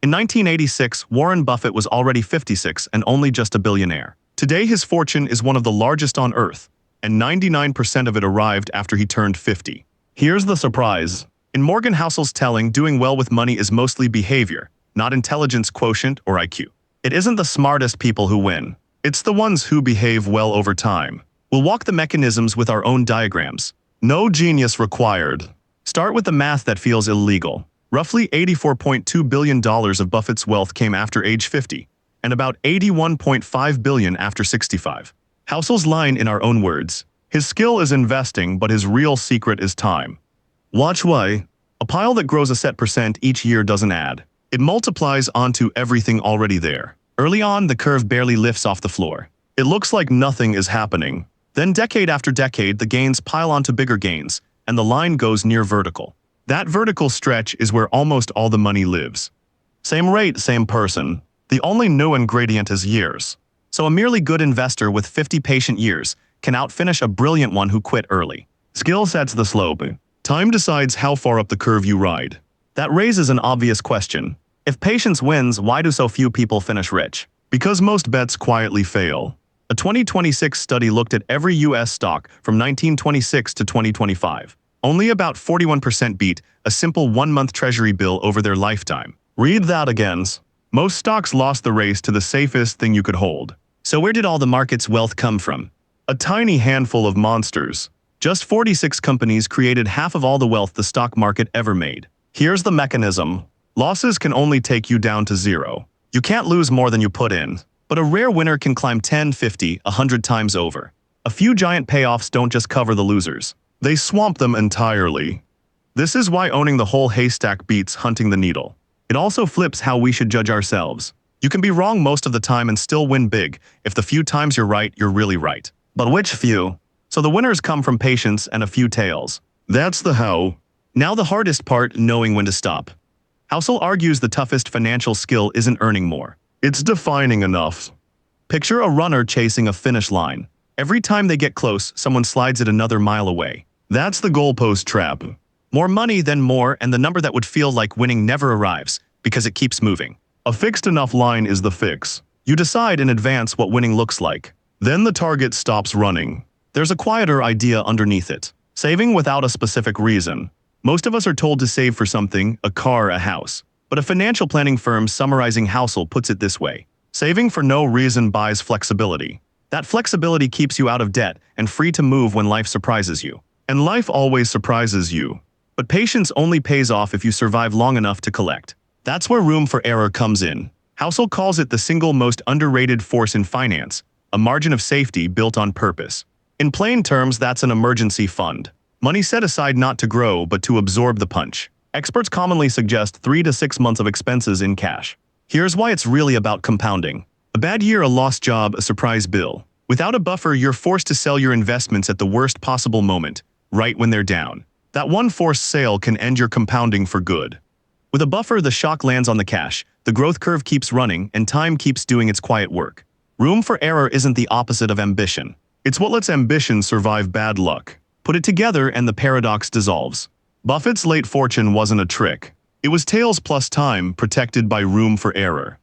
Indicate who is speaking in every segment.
Speaker 1: In 1986, Warren Buffett was already 56 and only just a billionaire. Today his fortune is one of the largest on Earth, and 99% of it arrived after he turned 50. Here's the surprise. In Morgan Housel's telling, doing well with money is mostly behavior, not intelligence quotient or IQ. It isn't the smartest people who win. It's the ones who behave well over time. We'll walk the mechanisms with our own diagrams. No genius required. Start with the math that feels illegal. Roughly $84.2 billion of Buffett's wealth came after age 50, and about $81.5 billion after 65. Housel's line in our own words: his skill is investing, but his real secret is time. Watch why. A pile that grows a set percent each year doesn't add. It multiplies onto everything already there. Early on, the curve barely lifts off the floor. It looks like nothing is happening. Then decade after decade, the gains pile onto bigger gains, and the line goes near vertical. That vertical stretch is where almost all the money lives. Same rate, same person. The only new ingredient is years. So a merely good investor with 50 patient years can outfinish a brilliant one who quit early. Skill sets the slope. Time decides how far up the curve you ride. That raises an obvious question. If patience wins, why do so few people finish rich? Because most bets quietly fail. A 2026 study looked at every U.S. stock from 1926 to 2025. Only about 41% beat a simple one-month treasury bill over their lifetime. Read that again. Most stocks lost the race to the safest thing you could hold. So where did all the market's wealth come from? A tiny handful of monsters. Just 46 companies created half of all the wealth the stock market ever made. Here's the mechanism. Losses can only take you down to zero. You can't lose more than you put in. But a rare winner can climb 10, 50, 100 times over. A few giant payoffs don't just cover the losers. They swamp them entirely. This is why owning the whole haystack beats hunting the needle. It also flips how we should judge ourselves. You can be wrong most of the time and still win big if the few times you're right, you're really right. But which few? So the winners come from patience and a few tails. That's the how. Now the hardest part, knowing when to stop. Housel argues the toughest financial skill isn't earning more. It's defining enough. Picture a runner chasing a finish line. Every time they get close, someone slides it another mile away. That's the goalpost trap. More money, then more, and the number that would feel like winning never arrives, because it keeps moving. A fixed enough line is the fix. You decide in advance what winning looks like. Then the target stops running. There's a quieter idea underneath it. Saving without a specific reason. Most of us are told to save for something, a car, a house. But a financial planning firm summarizing Housel puts it this way: saving for no reason buys flexibility. That flexibility keeps you out of debt and free to move when life surprises you. And life always surprises you. But patience only pays off if you survive long enough to collect. That's where room for error comes in. Housel calls it the single most underrated force in finance, a margin of safety built on purpose. In plain terms, that's an emergency fund. Money set aside not to grow, but to absorb the punch. Experts commonly suggest 3 to 6 months of expenses in cash. Here's why it's really about compounding. A bad year, a lost job, a surprise bill. Without a buffer, you're forced to sell your investments at the worst possible moment, right when they're down. That one forced sale can end your compounding for good. With a buffer, the shock lands on the cash, the growth curve keeps running, and time keeps doing its quiet work. Room for error isn't the opposite of ambition. It's what lets ambition survive bad luck. Put it together and the paradox dissolves. Buffett's late fortune wasn't a trick. It was tails plus time protected by room for error.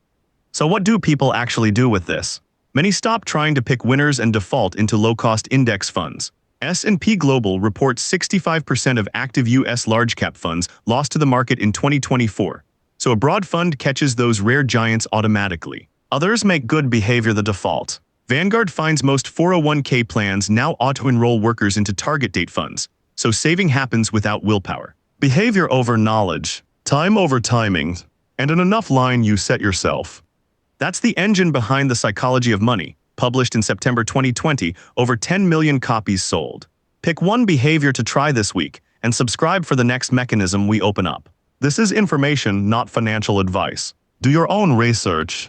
Speaker 1: So what do people actually do with this? Many stop trying to pick winners and default into low-cost index funds. S&P Global reports 65% of active U.S. large-cap funds lost to the market in 2024. So a broad fund catches those rare giants automatically. Others make good behavior the default. Vanguard finds most 401k plans now auto-enroll workers into target date funds, so saving happens without willpower. Behavior over knowledge, time over timing, and an enough line you set yourself. That's the engine behind The Psychology of Money, published in September 2020, over 10 million copies sold. Pick one behavior to try this week, and subscribe for the next mechanism we open up. This is information, not financial advice. Do your own research.